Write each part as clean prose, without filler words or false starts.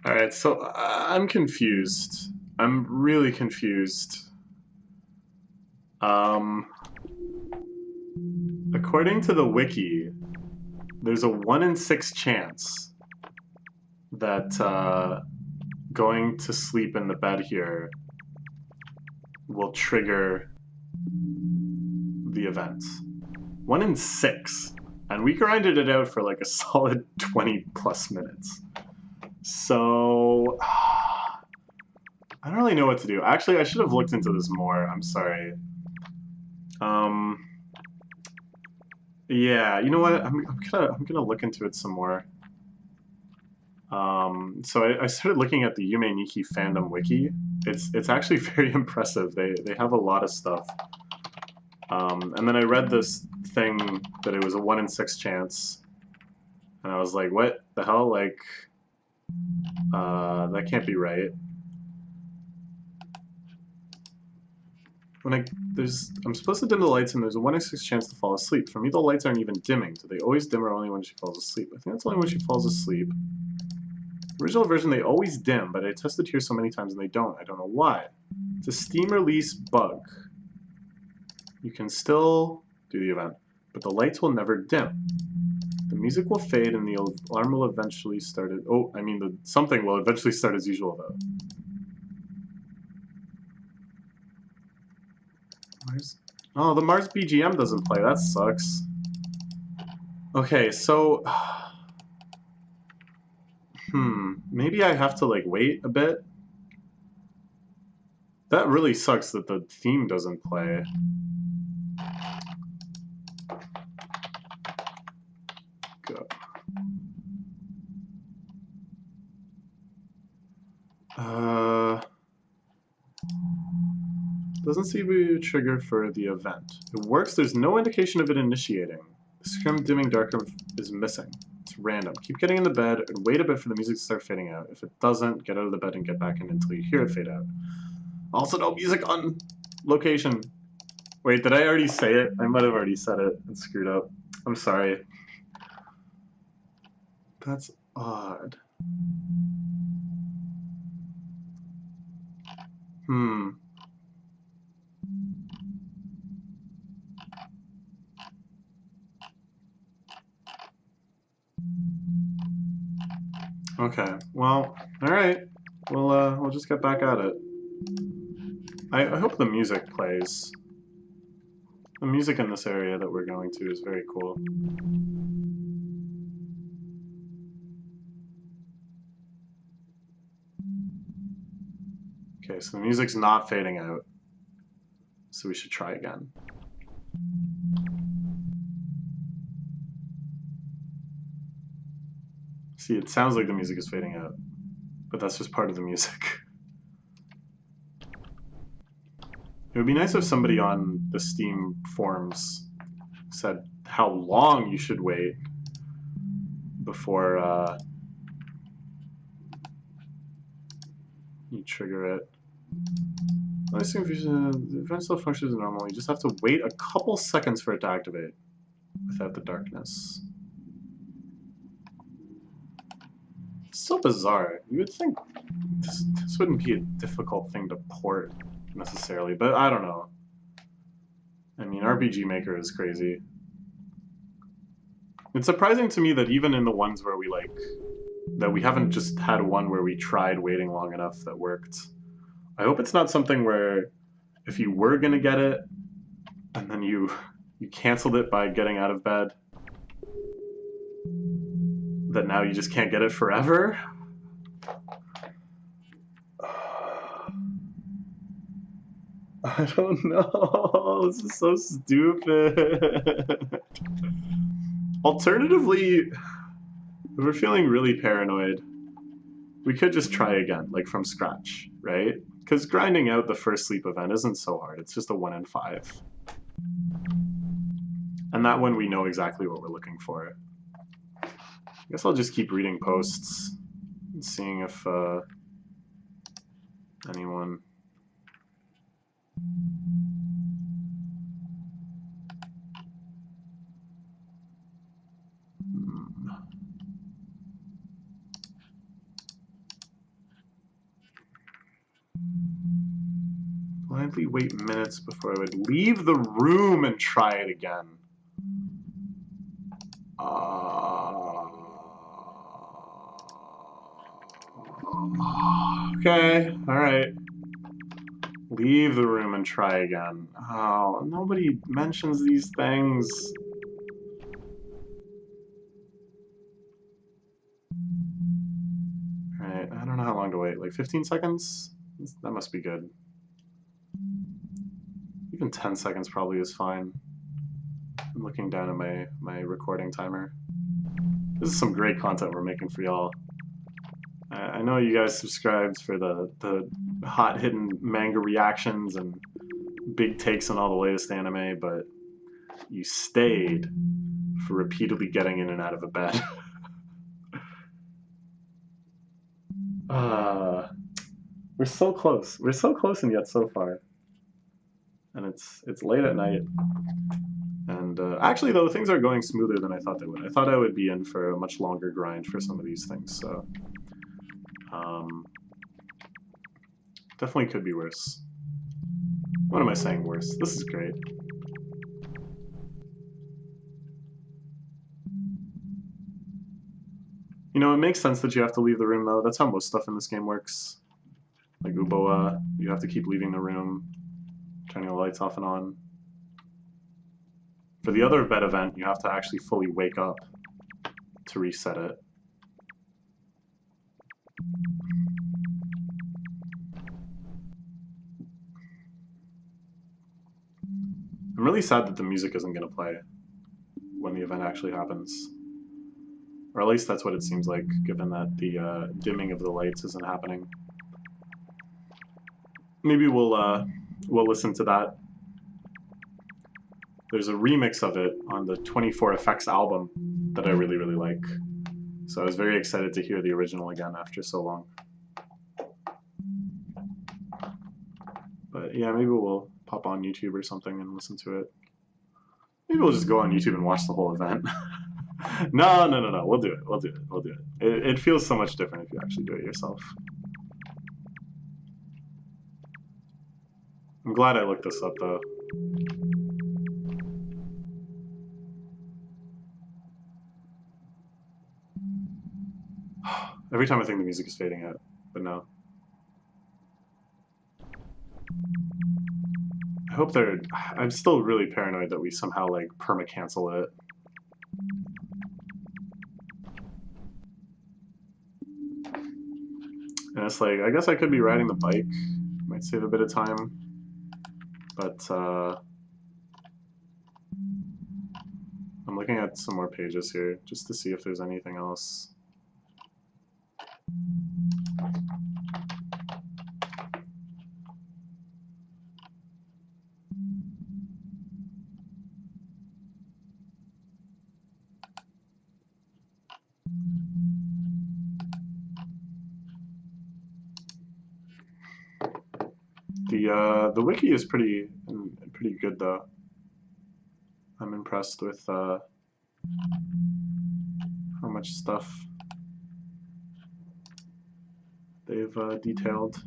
All right, so I'm confused. I'm really confused. Um, According to the wiki, there's a 1 in 6 chance that going to sleep in the bed here will trigger the event. 1 in 6. And we grinded it out for like a solid 20 plus minutes. So, I don't really know what to do. Actually, I should have looked into this more. I'm sorry. Um, yeah, you know what? I'm gonna look into it some more. So I started looking at the Yume Nikki fandom wiki. It's actually very impressive. They have a lot of stuff. And then I read this thing that it was a 1 in 6 chance, and I was like, what the hell? Like, that can't be right. I'm supposed to dim the lights, and there's a 1 in 6 chance to fall asleep. For me, the lights aren't even dimming. Do they always dim or only when she falls asleep? I think that's only when she falls asleep. Original version, they always dim, but I tested here so many times and they don't. I don't know why. It's a Steam release bug. You can still do the event, but the lights will never dim. The music will fade and the alarm will eventually start. Something will eventually start as usual though. Oh, the Mars BGM doesn't play. That sucks. Okay, so maybe I have to like wait a bit. That really sucks that the theme doesn't play. Go. Doesn't seem to be a trigger for the event. It works, there's no indication of it initiating. The scrim dimming darker is missing. It's random. Keep getting in the bed and wait a bit for the music to start fading out. If it doesn't, get out of the bed and get back in until you hear it fade out. Also, no music on location. Wait, did I already say it? I might have already said it and screwed up. I'm sorry. That's odd. Okay. Well, all right. We'll just get back at it. I hope the music plays. The music in this area that we're going to is very cool. Okay, so the music's not fading out. So we should try again. See, it sounds like the music is fading out, but that's just part of the music. It would be nice if somebody on the Steam forums said how long you should wait before you trigger it. The event still functions normally. You just have to wait a couple seconds for it to activate without the darkness. It's so bizarre. You would think this wouldn't be a difficult thing to port necessarily, but I don't know. I mean, RPG Maker is crazy. It's surprising to me that even in the ones where we haven't just had one where we tried waiting long enough that worked. I hope it's not something where if you were gonna get it and then you canceled it by getting out of bed, that now you just can't get it forever. I don't know. This is so stupid. Alternatively, if we're feeling really paranoid, we could just try again, like from scratch, right? Because grinding out the first sleep event isn't so hard. It's just a 1 in 5. And that one we know exactly what we're looking for. I guess I'll just keep reading posts and seeing if anyone... Blindly wait minutes before I would leave the room and try it again. Okay, alright. Leave the room and try again. Oh, nobody mentions these things. Alright, I don't know how long to wait. Like 15 seconds? That must be good. Even 10 seconds probably is fine. I'm looking down at my recording timer. This is some great content we're making for y'all. I know you guys subscribed for the hot-hitting manga reactions and big takes on all the latest anime, but you stayed for repeatedly getting in and out of a bed. We're so close. We're so close and yet so far. And it's late at night. And actually, though, things are going smoother than I thought they would. I thought I would be in for a much longer grind for some of these things, so... definitely could be worse. What am I saying worse? This is great. You know, it makes sense that you have to leave the room, though. That's how most stuff in this game works. Like Uboa, you have to keep leaving the room, turning the lights off and on. For the other bed event, you have to actually fully wake up to reset it. I'm really sad that the music isn't going to play when the event actually happens. Or at least that's what it seems like, given that the dimming of the lights isn't happening. Maybe we'll listen to that. There's a remix of it on the 24 Effects album that I really, really like. So I was very excited to hear the original again after so long. But yeah, maybe we'll pop on YouTube or something and listen to it. Maybe we'll just go on YouTube and watch the whole event. No. We'll do it. It feels so much different if you actually do it yourself. I'm glad I looked this up, though. Every time I think the music is fading out, but no. I hope they're... I'm still really paranoid that we somehow, like, perma-cancel it. And it's like, I guess I could be riding the bike. Might save a bit of time. But, I'm looking at some more pages here, just to see if there's anything else. The wiki is pretty good, though. I'm impressed with how much stuff they've detailed.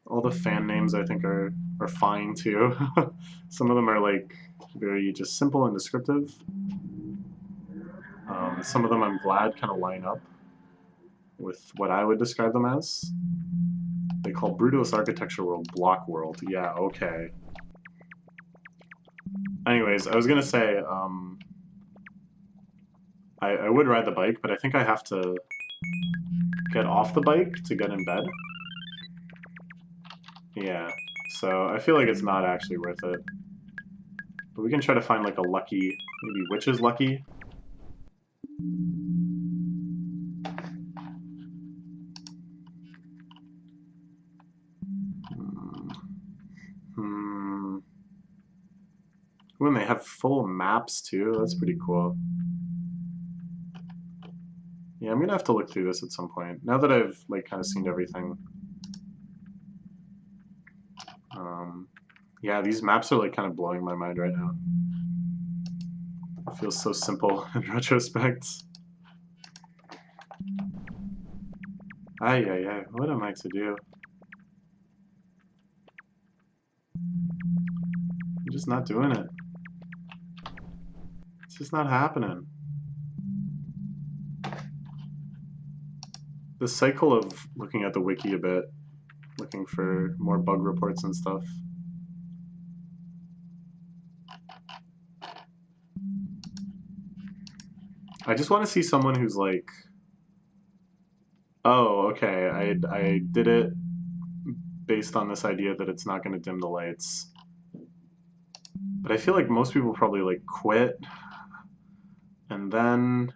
All the fan names I think are fine too. Some of them are like very just simple and descriptive. Some of them I'm glad kind of line up with what I would describe them as. They call Brutalist Architecture World Block World. Yeah, okay. Anyways, I was gonna say, I would ride the bike, but I think I have to get off the bike to get in bed. Yeah, so I feel like it's not actually worth it. But we can try to find like a lucky, maybe Witch's Lucky. When they have full maps too, that's pretty cool. Yeah, I'm gonna have to look through this at some point. Now that I've like kind of seen everything. Yeah, these maps are like kind of blowing my mind right now. It feels so simple in retrospect. Ay, ay, ay. What am I to do? I'm just not doing it. It's just not happening. The cycle of looking at the wiki a bit, looking for more bug reports and stuff. I just want to see someone who's like, oh, okay, I did it based on this idea that it's not going to dim the lights. But I feel like most people probably like quit and then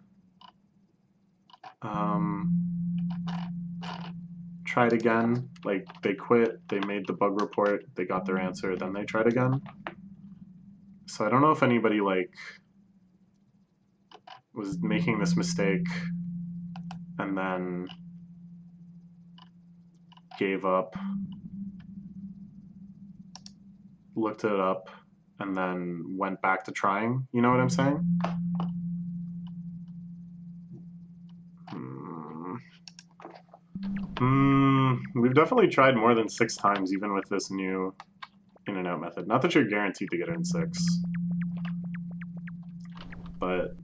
tried again. Like they quit, they made the bug report, they got their answer, then they tried again. So I don't know if anybody like was making this mistake and then gave up, looked it up, and then went back to trying. You know what I'm saying? We've definitely tried more than 6 times, even with this new in and out method. Not that you're guaranteed to get it in 6, but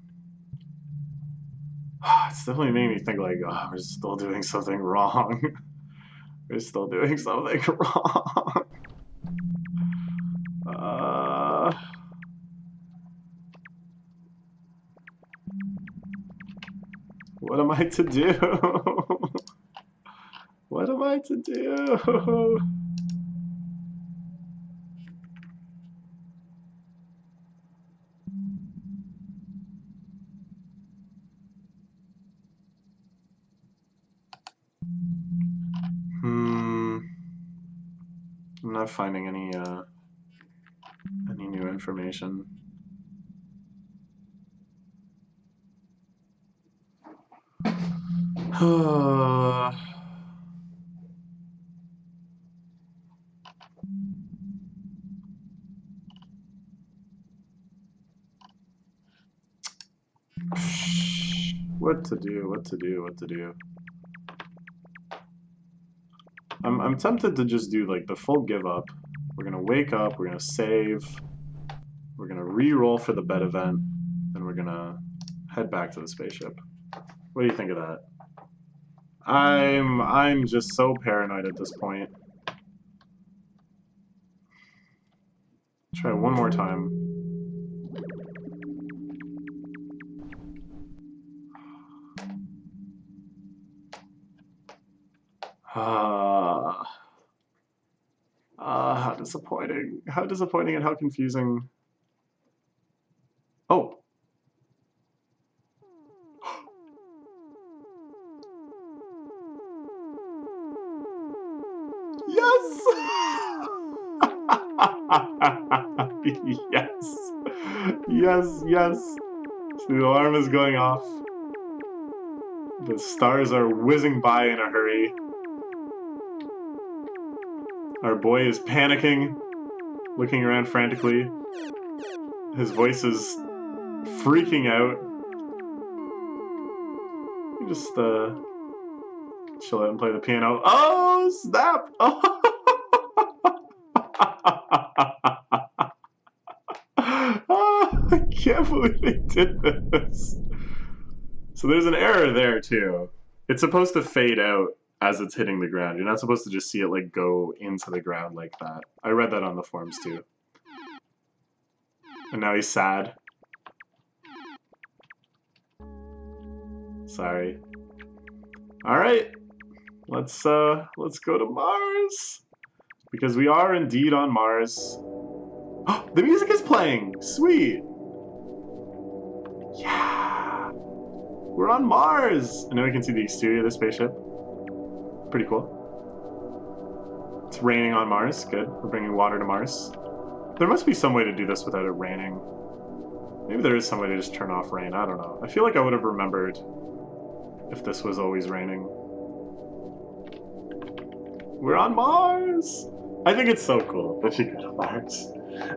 it's definitely made me think like, oh, we're still doing something wrong. We're still doing something wrong. What am I to do? What am I to do? I'm not finding any new information. What to do, what to do, what to do. I'm tempted to just do like the full give up. We're gonna wake up, we're gonna save, we're gonna re-roll for the bed event, then we're gonna head back to the spaceship. What do you think of that? I'm just so paranoid at this point. Try one more time. How disappointing. How disappointing and how confusing. Oh. Yes! Yes. Yes, yes. So the alarm is going off. The stars are whizzing by in a hurry. Our boy is panicking, looking around frantically. His voice is freaking out. You just chill out and play the piano. Oh, snap! Oh. Oh, I can't believe they did this. So there's an error there too. It's supposed to fade out as it's hitting the ground. You're not supposed to just see it like go into the ground like that. I read that on the forums too. And now he's sad. Sorry. All right, let's go to Mars because we are indeed on Mars. The music is playing. Sweet. Yeah. We're on Mars. And now we can see the exterior of the spaceship. Pretty cool. It's raining on Mars. Good. We're bringing water to Mars. There must be some way to do this without it raining. Maybe there is some way to just turn off rain. I don't know. I feel like I would have remembered if this was always raining. We're on Mars! I think it's so cool that you go to Mars.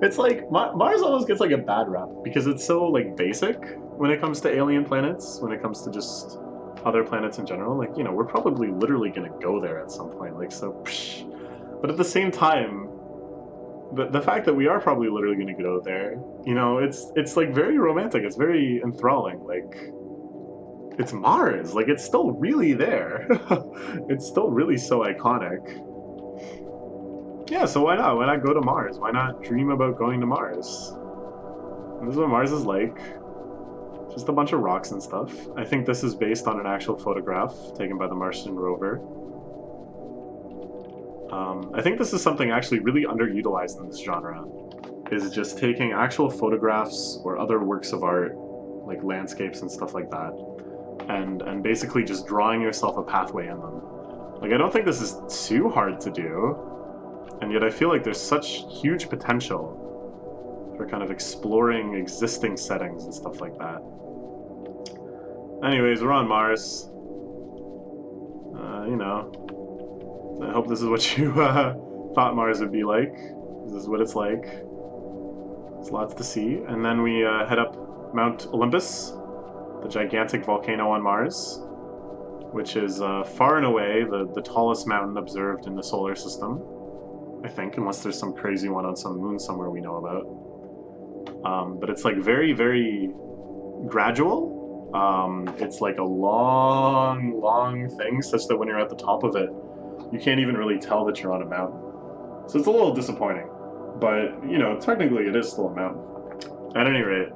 It's like, Mars almost gets like a bad rap because it's so like basic when it comes to alien planets, when it comes to just other planets in general. Like, you know, we're probably literally gonna go there at some point. Like, so, psh. But at the same time, the fact that we are probably literally gonna go there, you know, it's like very romantic. It's very enthralling. Like, it's Mars. Like, it's still really there. It's still really so iconic. Yeah, so why not? Why not go to Mars? Why not dream about going to Mars? And this is what Mars is like. Just a bunch of rocks and stuff. I think this is based on an actual photograph taken by the Martian rover. I think this is something actually really underutilized in this genre, is just taking actual photographs or other works of art, like landscapes and stuff like that, and basically just drawing yourself a pathway in them. Like, I don't think this is too hard to do, and yet I feel like there's such huge potential for kind of exploring existing settings and stuff like that. Anyways, we're on Mars. You know, I hope this is what you thought Mars would be like. This is what it's like. There's lots to see. And then we head up Mount Olympus, the gigantic volcano on Mars, which is far and away the tallest mountain observed in the solar system, I think, unless there's some crazy one on some moon somewhere we know about. But it's like very, very gradual. It's like a long, long thing, such that when you're at the top of it, you can't even really tell that you're on a mountain. So it's a little disappointing, but, you know, technically it is still a mountain. At any rate,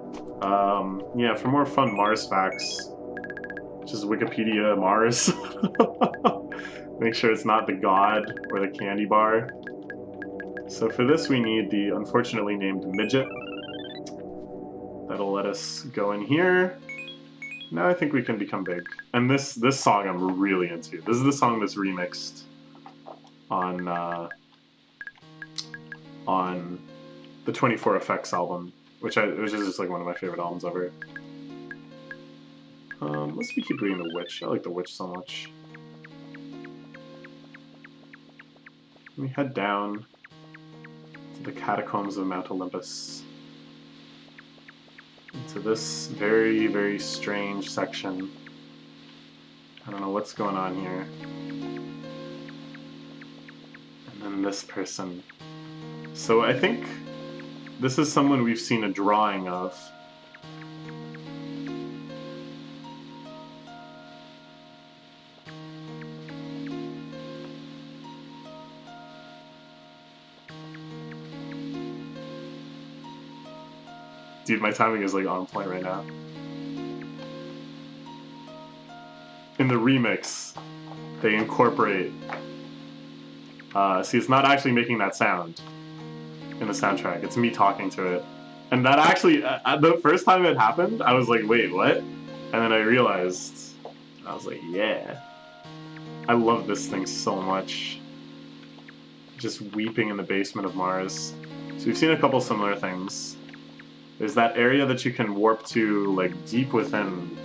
yeah, for more fun Mars facts, just Wikipedia Mars. Make sure it's not the god or the candy bar. So for this we need the unfortunately named midget. That'll let us go in here. Now I think we can become big. And this song I'm really into. This is the song that's remixed on the 24 Effects album, which is just like one of my favorite albums ever. Let's keep reading The Witch. I like The Witch so much. We head down to the catacombs of Mount Olympus. Into this very, very strange section. I don't know what's going on here. And then this person. So I think this is someone we've seen a drawing of. Dude, my timing is like on point right now. In the remix, they incorporate... see, it's not actually making that sound in the soundtrack. It's me talking to it. And that actually, the first time it happened, I was like, wait, what? And then I realized, I was like, yeah. I love this thing so much. Just weeping in the basement of Mars. So we've seen a couple similar things. There's that area that you can warp to, like, deep within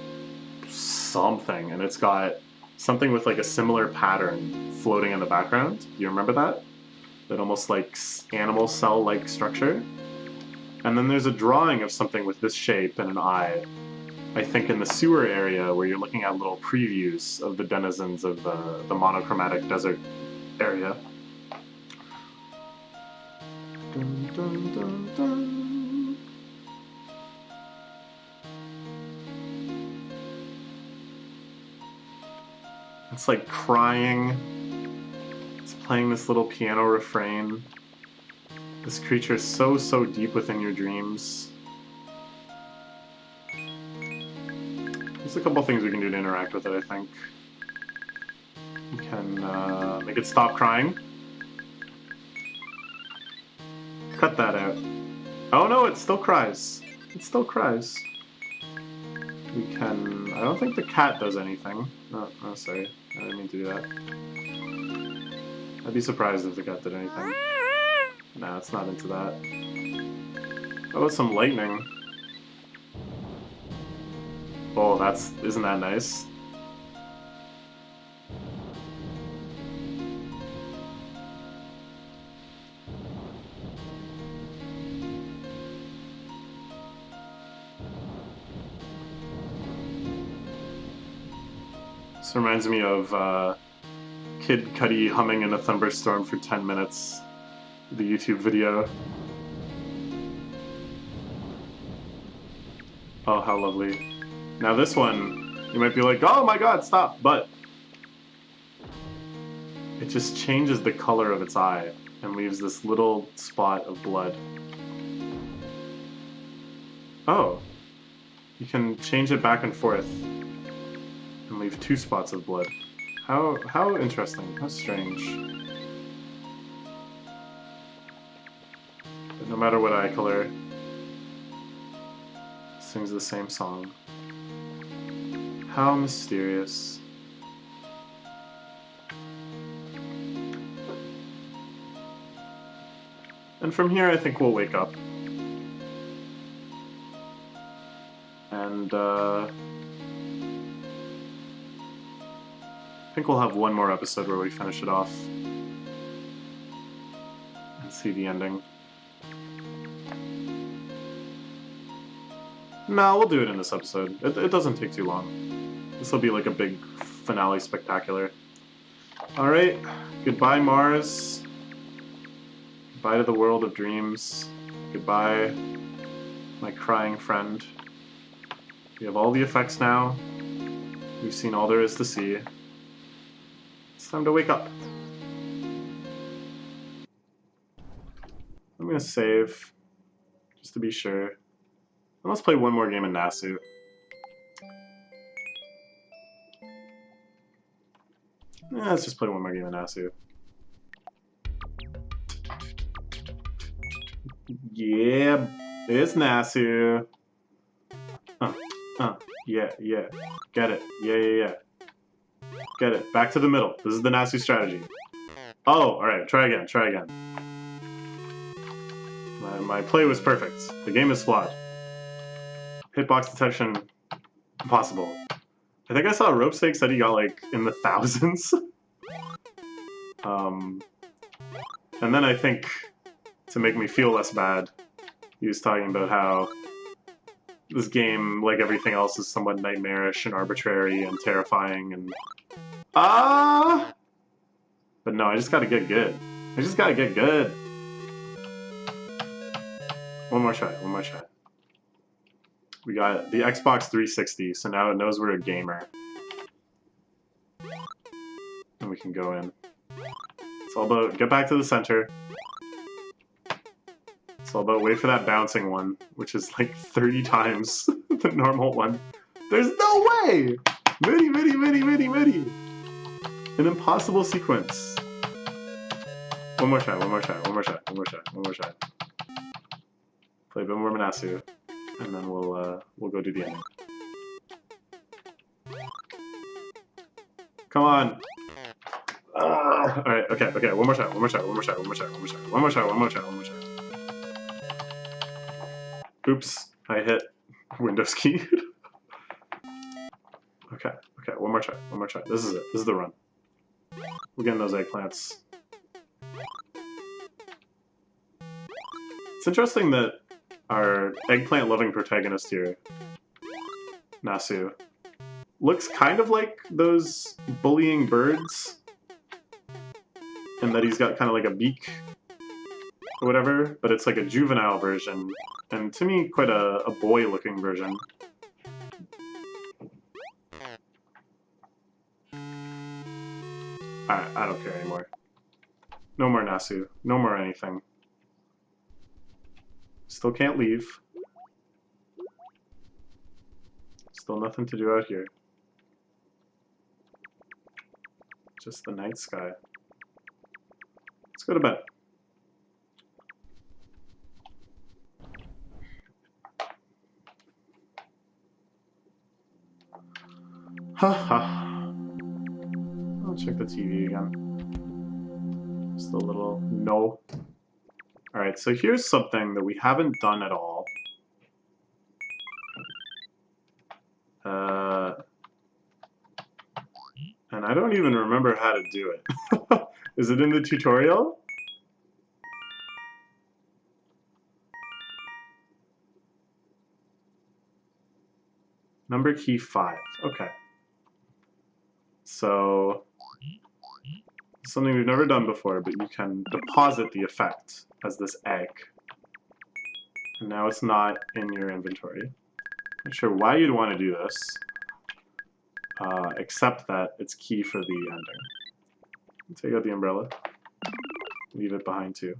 something, and it's got something with, like, a similar pattern floating in the background. Do you remember that? That almost, like, animal cell-like structure? And then there's a drawing of something with this shape and an eye, I think in the sewer area where you're looking at little previews of the denizens of the monochromatic desert area. Dun, dun, dun, dun. It's like crying. It's playing this little piano refrain. This creature is so, so deep within your dreams. There's a couple things we can do to interact with it, I think. We can make it stop crying. Cut that out. Oh no, it still cries. It still cries. We can... I don't think the cat does anything. Oh, sorry. I didn't mean to do that. I'd be surprised if the cat did anything. Nah, it's not into that. Oh, some lightning. Oh, isn't that nice? This reminds me of Kid Cudi humming in a thunderstorm for 10 minutes. The YouTube video. Oh, how lovely. Now this one, you might be like, oh my god, stop, but it just changes the color of its eye and leaves this little spot of blood. Oh, you can change it back and forth and leave 2 spots of blood. How interesting, how strange. But no matter what eye color, it sings the same song. How mysterious. And from here I think we'll wake up. And I think we'll have one more episode where we finish it off and see the ending. No, we'll do it in this episode. It doesn't take too long. This will be like a big finale spectacular. Alright, goodbye Mars. Goodbye to the world of dreams. Goodbye, my crying friend. We have all the effects now. We've seen all there is to see. It's time to wake up. I'm gonna save, just to be sure. And let's play one more game in Nasu. Yeah, let's just play one more game in Nasu. Yeah, it's Nasu. Yeah. Get it. Yeah. Get it. Back to the middle. This is the Nasu strategy. Oh, alright. Try again. My play was perfect. The game is flawed. Hitbox detection, impossible. I think I saw Rope Steak said he got like in the thousands. And then I think, to make me feel less bad, he was talking about how this game, like everything else, is somewhat nightmarish and arbitrary and terrifying and... But no, I just gotta get good. One more try. We got the Xbox 360, so now it knows we're a gamer. And we can go in. It's all about get back to the center. It's all about wait for that bouncing one, which is like 30 times the normal one. There's no way! Midi. An impossible sequence. One more try. Play a bit more Manasu, and then we'll go do the ending. Come on! Alright, okay, one more try. Oops, I hit Windows key. Okay, one more try. This is it. This is the run. We're getting those eggplants. It's interesting that our eggplant-loving protagonist here, Nasu, looks kind of like those bullying birds, in that he's got kind of like a beak or whatever, but it's like a juvenile version, and to me, quite a boy-looking version. I don't care anymore. No more Nasu. No more anything. Still can't leave. Still nothing to do out here. Just the night sky. Let's go to bed. Haha. I'll check the TV again. Just a little no. Alright, so here's something that we haven't done at all. And I don't even remember how to do it. Is it in the tutorial? Number key 5. Okay. So, something we've never done before, but you can deposit the effect as this egg. And now it's not in your inventory. Not sure why you'd want to do this, except that it's key for the ending. Take out the umbrella. Leave it behind too.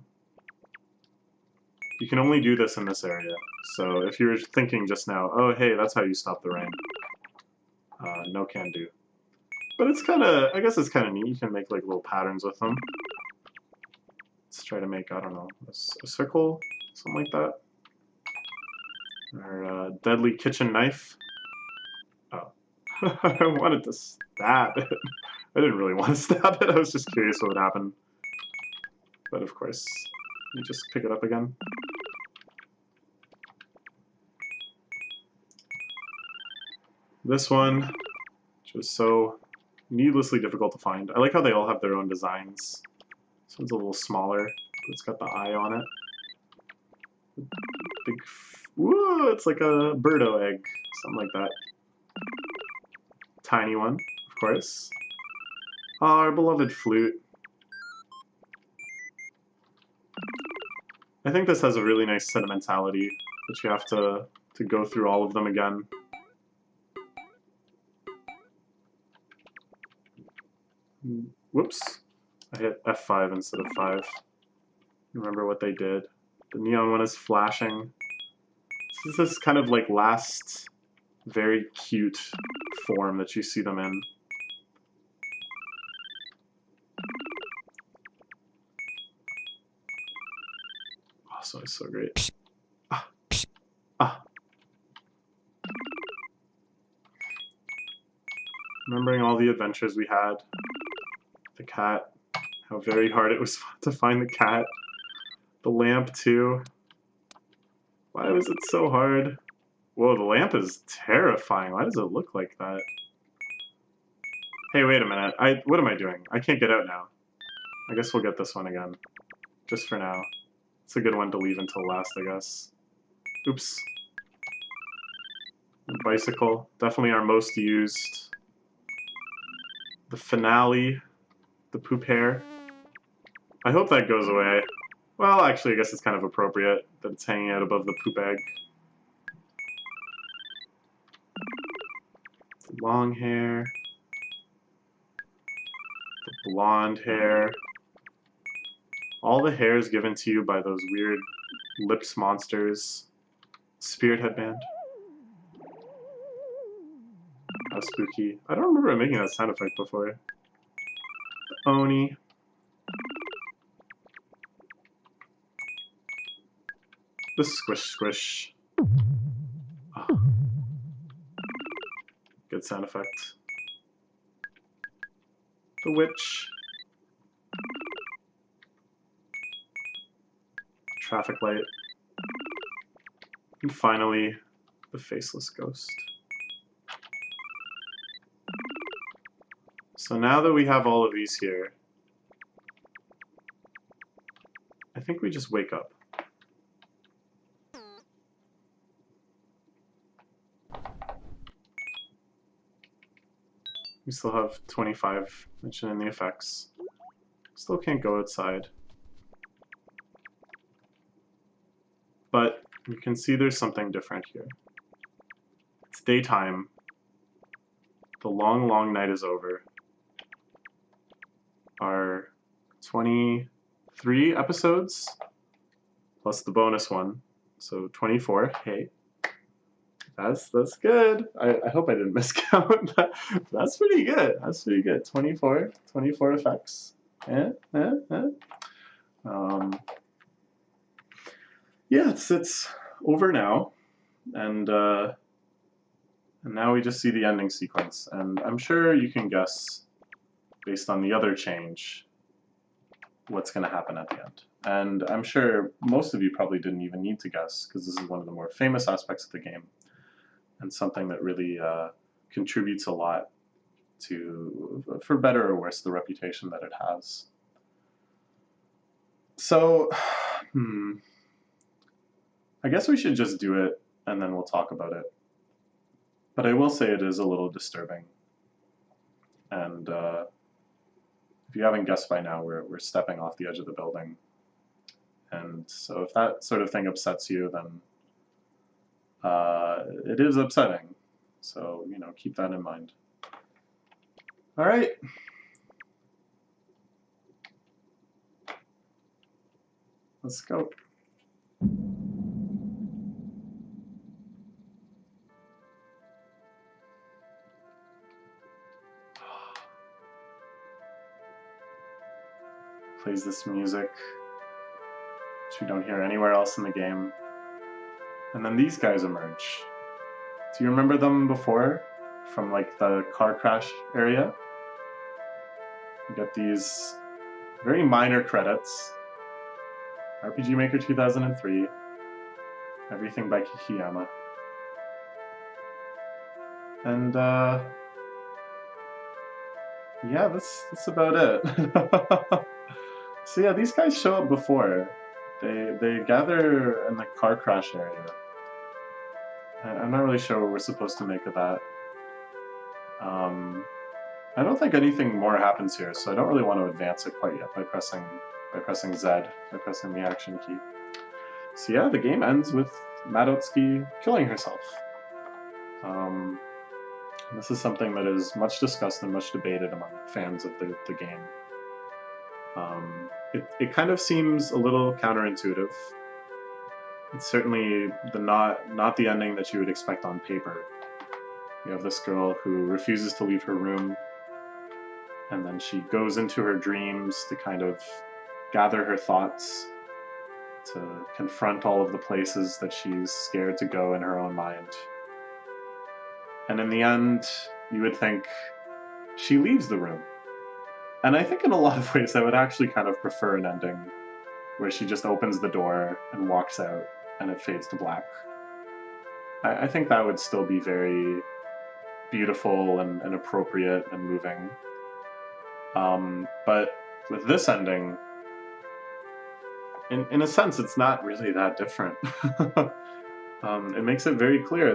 You can only do this in this area. So if you were thinking just now, oh hey, that's how you stop the rain. No can do. But it's kind of, I guess it's kind of neat. You can make like little patterns with them. Let's try to make, I don't know, a circle, something like that. Or a deadly kitchen knife. Oh. I wanted to stab it. I didn't really want to stab it. I was just curious what would happen. But of course, you just pick it up again. This one, which was so needlessly difficult to find. I like how they all have their own designs. This one's a little smaller, but it's got the eye on it. Big, whoa, it's like a birdo egg, something like that. Tiny one, of course. Oh, our beloved flute. I think this has a really nice sentimentality, but you have to go through all of them again. Whoops. I hit F5 instead of 5. Remember what they did. The neon one is flashing. This is this kind of like last very cute form that you see them in. Oh, so it's so great. Ah. Ah. Remembering all the adventures we had. The cat. How very hard it was to find the cat. The lamp, too. Why was it so hard? Whoa, the lamp is terrifying. Why does it look like that? Hey, wait a minute. What am I doing? I can't get out now. I guess we'll get this one again. Just for now. It's a good one to leave until last, I guess. Oops. The bicycle. Definitely our most used. The finale. The poop hair. I hope that goes away. Well, actually, I guess it's kind of appropriate that it's hanging out above the poop egg. The long hair. The blonde hair. All the hair is given to you by those weird lips monsters. Spirit headband. How spooky. I don't remember making that sound effect before. The Oni. The squish squish. Oh. Good sound effect. The witch. Traffic light. And finally, the faceless ghost. So now that we have all of these here, I think we just wake up. We still have 25 mentioned in the effects. Still can't go outside. But you can see there's something different here. It's daytime. The long, long night is over. Our 23 episodes, plus the bonus one, so 24. Hey, that's good. I hope I didn't miscount. That's pretty good. That's pretty good. 24 effects. Yeah, it's over now, and now we just see the ending sequence, and I'm sure you can guess, based on the other change, what's going to happen at the end. And I'm sure most of you probably didn't even need to guess, because this is one of the more famous aspects of the game, and something that really contributes a lot to, for better or worse, the reputation that it has. So, I guess we should just do it, and then we'll talk about it. But I will say it is a little disturbing. And if you haven't guessed by now, we're stepping off the edge of the building. And so if that sort of thing upsets you, then it is upsetting. So, you know, keep that in mind. All right. Let's go. Plays this music, which you don't hear anywhere else in the game. And then these guys emerge. Do you remember them before? From like the car crash area? You get these very minor credits. RPG Maker 2003. Everything by Kikiyama. And yeah, that's about it. So yeah, these guys show up before. They gather in the car crash area. I'm not really sure what we're supposed to make of that. I don't think anything more happens here, so I don't really want to advance it quite yet by pressing Z, by pressing the action key. So yeah, the game ends with Madotsuki killing herself. This is something that is much discussed and much debated among fans of the game. It kind of seems a little counterintuitive. It's certainly not the ending that you would expect on paper. You have this girl who refuses to leave her room, and then she goes into her dreams to kind of gather her thoughts, to confront all of the places that she's scared to go in her own mind. And in the end, you would think she leaves the room. And I think in a lot of ways I would actually kind of prefer an ending where she just opens the door and walks out and it fades to black. I think that would still be very beautiful and appropriate and moving. But with this ending, in a sense, it's not really that different. It makes it very clear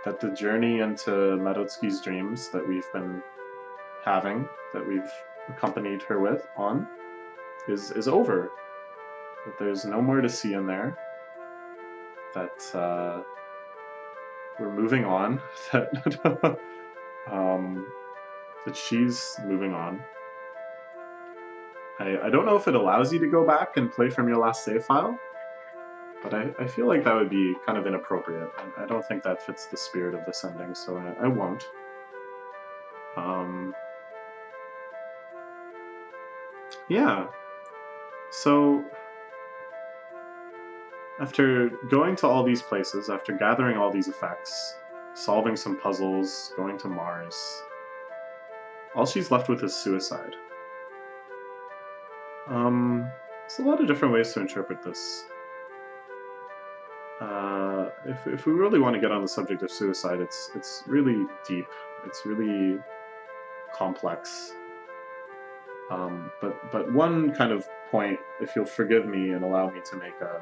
that the journey into Madotsuki's dreams that we've been having, that we've accompanied her with on, is over. That there's no more to see in there. That we're moving on. That that she's moving on. I don't know if it allows you to go back and play from your last save file, but I feel like that would be kind of inappropriate. I don't think that fits the spirit of this ending, so I won't. Yeah. So, after going to all these places, after gathering all these effects, solving some puzzles, going to Mars, all she's left with is suicide. There's a lot of different ways to interpret this. If we really want to get on the subject of suicide, it's really deep. It's really complex. But one kind of point, if you'll forgive me and allow me to make a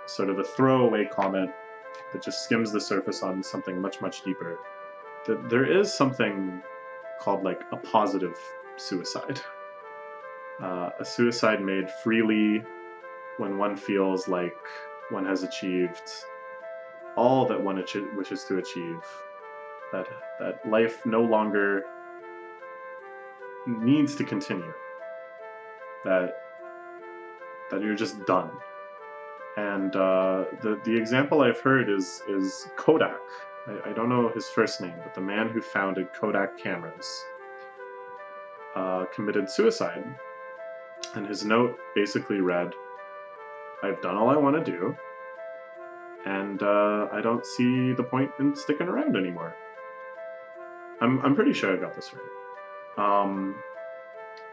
sort of a throwaway comment that just skims the surface on something much, much deeper, that there is something called like a positive suicide. A suicide made freely when one feels like one has achieved all that one wishes to achieve. That life no longer needs to continue. That you're just done. And the example I've heard is Kodak. I don't know his first name, but the man who founded Kodak Cameras committed suicide. And his note basically read, "I've done all I want to do, and I don't see the point in sticking around anymore." I'm pretty sure I got this right.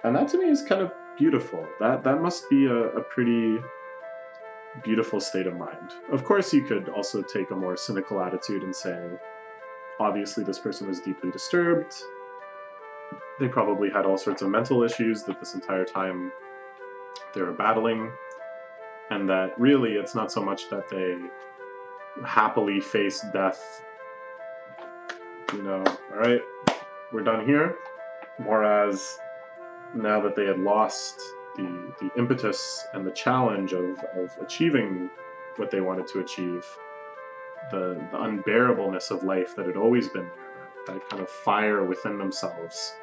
And that to me is kind of beautiful. That must be a pretty beautiful state of mind. Of course, you could also take a more cynical attitude and say, obviously this person was deeply disturbed. They probably had all sorts of mental issues that this entire time they were battling, and that really it's not so much that they happily face death, all right, we're done here, Whereas now that they had lost the impetus and the challenge of achieving what they wanted to achieve, the unbearableness of life that had always been there, that kind of fire within themselves,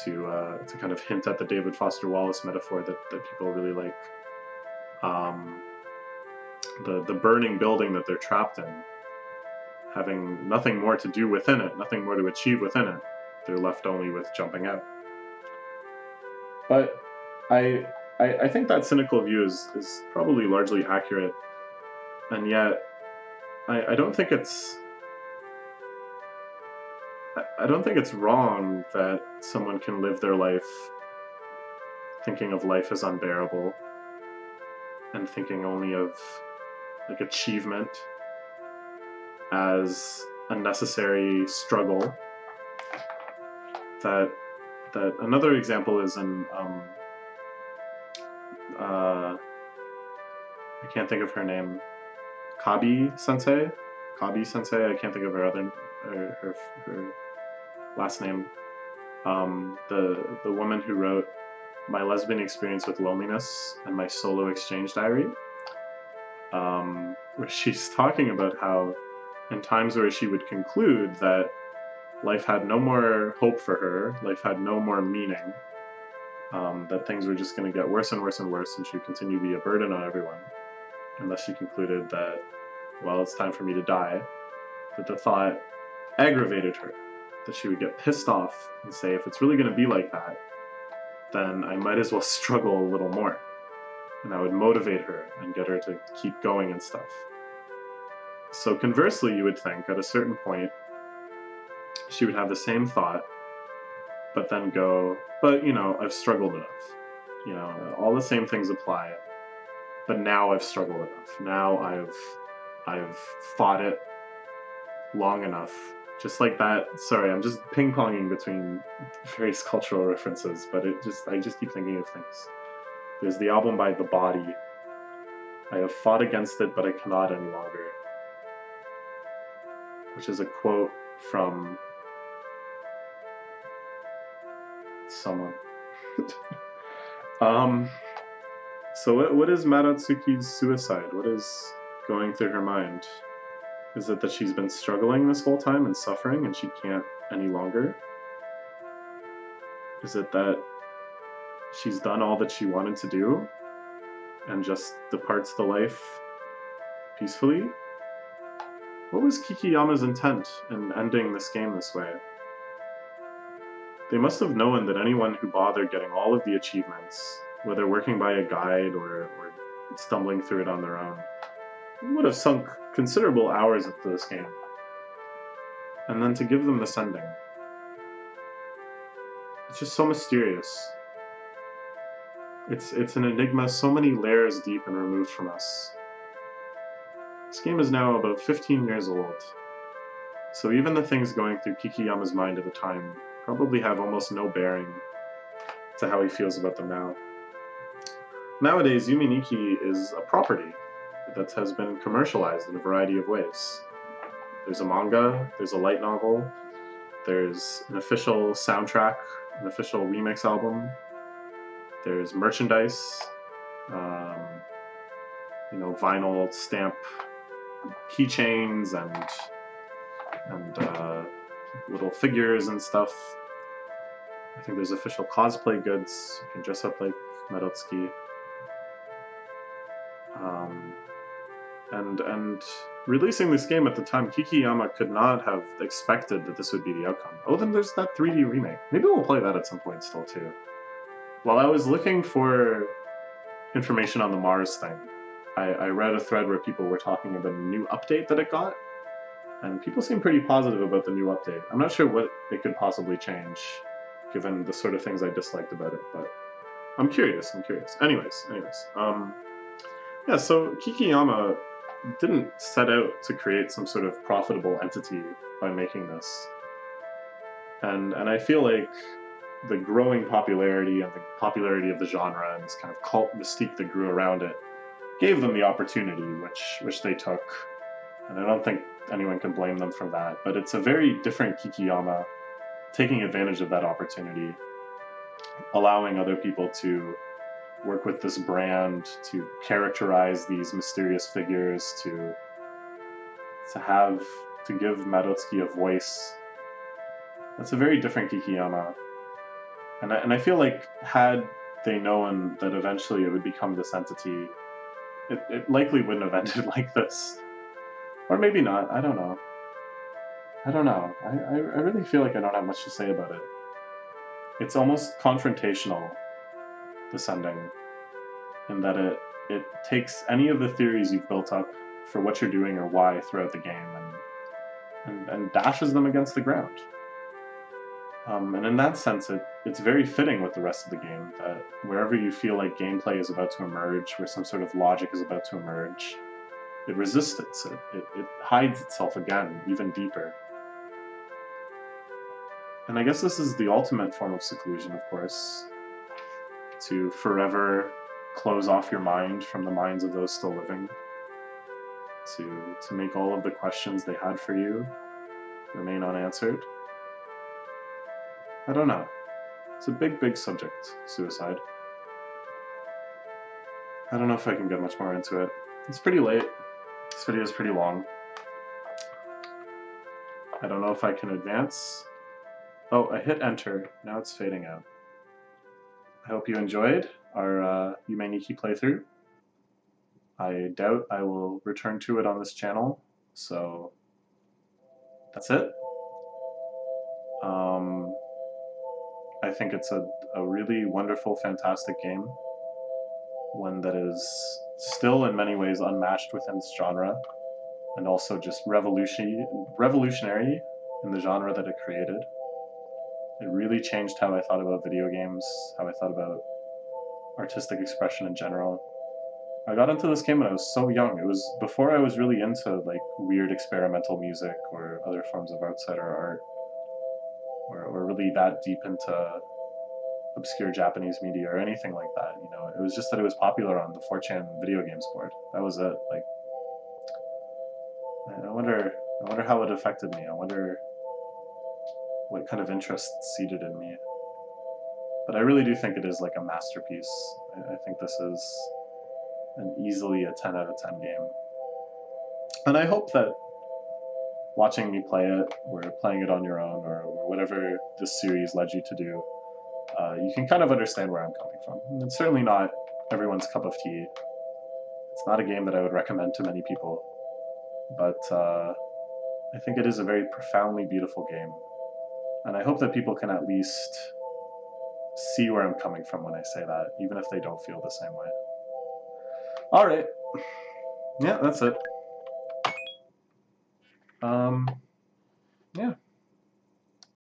to kind of hint at the David Foster Wallace metaphor that people really like. The burning building that they're trapped in, having nothing more to do within it, nothing more to achieve within it, they're left only with jumping out. But I think that cynical view is probably largely accurate, and yet I don't think it's wrong that someone can live their life thinking of life as unbearable and thinking only of like achievement as a necessary struggle. That another example is in I can't think of her name, Kabi Sensei. I can't think of her last name. The woman who wrote My Lesbian Experience with Loneliness and My Solo Exchange Diary, where she's talking about how in times where she would conclude that life had no more hope for her, life had no more meaning, that things were just going to get worse and worse and worse, and she would continue to be a burden on everyone, unless she concluded that, well, it's time for me to die, that the thought aggravated her, that she would get pissed off and say, if it's really going to be like that, then I might as well struggle a little more. And that would motivate her and get her to keep going and stuff. So conversely, you would think at a certain point, she would have the same thought, but then go, but I've struggled enough. All the same things apply, but now I've struggled enough. Now I've fought it long enough. Just like that. Sorry, I'm just ping-ponging between various cultural references, but I just keep thinking of things. There's the album by The Body. I have fought against it, but I cannot any longer. Which is a quote from someone. So what is Maratsuki's suicide? What is going through her mind? Is it that she's been struggling this whole time and suffering and she can't any longer? Is it that she's done all that she wanted to do and just departs the life peacefully? What was Kikiyama's intent in ending this game this way? They must have known that anyone who bothered getting all of the achievements, whether working by a guide or stumbling through it on their own, would have sunk considerable hours into this game. And then to give them this ending, it's just so mysterious. It's an enigma so many layers deep and removed from us. This game is now about 15 years old, so even the things going through Kikiyama's mind at the time probably have almost no bearing to how he feels about them now. Nowadays, Yume Nikki is a property that has been commercialized in a variety of ways. There's a manga, there's a light novel, there's an official soundtrack, an official remix album, there's merchandise, vinyl stamp keychains and little figures and stuff. I think there's official cosplay goods. You can dress up like Maratsuki. And releasing this game at the time, Kikiyama could not have expected that this would be the outcome. Oh, then there's that 3D remake. Maybe we'll play that at some point still too. While I was looking for information on the Mars thing, I read a thread where people were talking about a new update that it got, and people seem pretty positive about the new update. I'm not sure what it could possibly change, given the sort of things I disliked about it, but I'm curious. Anyways. So Kikiyama didn't set out to create some sort of profitable entity by making this. And I feel like the growing popularity and the popularity of the genre and this kind of cult mystique that grew around it gave them the opportunity, which they took. And I don't think anyone can blame them for that. But it's a very different Kikiyama taking advantage of that opportunity, allowing other people to work with this brand, to characterize these mysterious figures, to give Madotsuki a voice. That's a very different Kikiyama. And I feel like had they known that eventually it would become this entity, it likely wouldn't have ended like this. Or maybe not, I don't know. I really feel like I don't have much to say about it. It's almost confrontational, this ending, in that it takes any of the theories you've built up for what you're doing or why throughout the game and dashes them against the ground. And in that sense, it's very fitting with the rest of the game, that wherever you feel like gameplay is about to emerge, where some sort of logic is about to emerge, it resists it. It hides itself again, even deeper. And I guess this is the ultimate form of seclusion, of course, to forever close off your mind from the minds of those still living, to make all of the questions they had for you remain unanswered. I don't know. It's a big, big subject, suicide. I don't know if I can get much more into it. It's pretty late. This video is pretty long. I don't know if I can advance. Oh, I hit enter. Now it's fading out. I hope you enjoyed our Yume Nikki playthrough. I doubt I will return to it on this channel, so that's it. I think it's a really wonderful, fantastic game. One that is still in many ways unmatched within its genre, and also just revolutionary in the genre that it created. It really changed how I thought about video games, how I thought about artistic expression in general. I got into this game when I was so young. It was before I was really into like weird experimental music or other forms of outsider art, or really that deep into obscure Japanese media or anything like that. You know, it was just that it was popular on the 4chan video games board. That was it. Like, I wonder how it affected me. I wonder what kind of interest seeded in me. But I really do think it is like a masterpiece. I think this is an easily a 10 out of 10 game. And I hope that watching me play it, or playing it on your own, or whatever this series led you to do, you can kind of understand where I'm coming from. It's certainly not everyone's cup of tea. It's not a game that I would recommend to many people, but I think it is a very profoundly beautiful game. And I hope that people can at least see where I'm coming from when I say that, even if they don't feel the same way. All right. Yeah, that's it.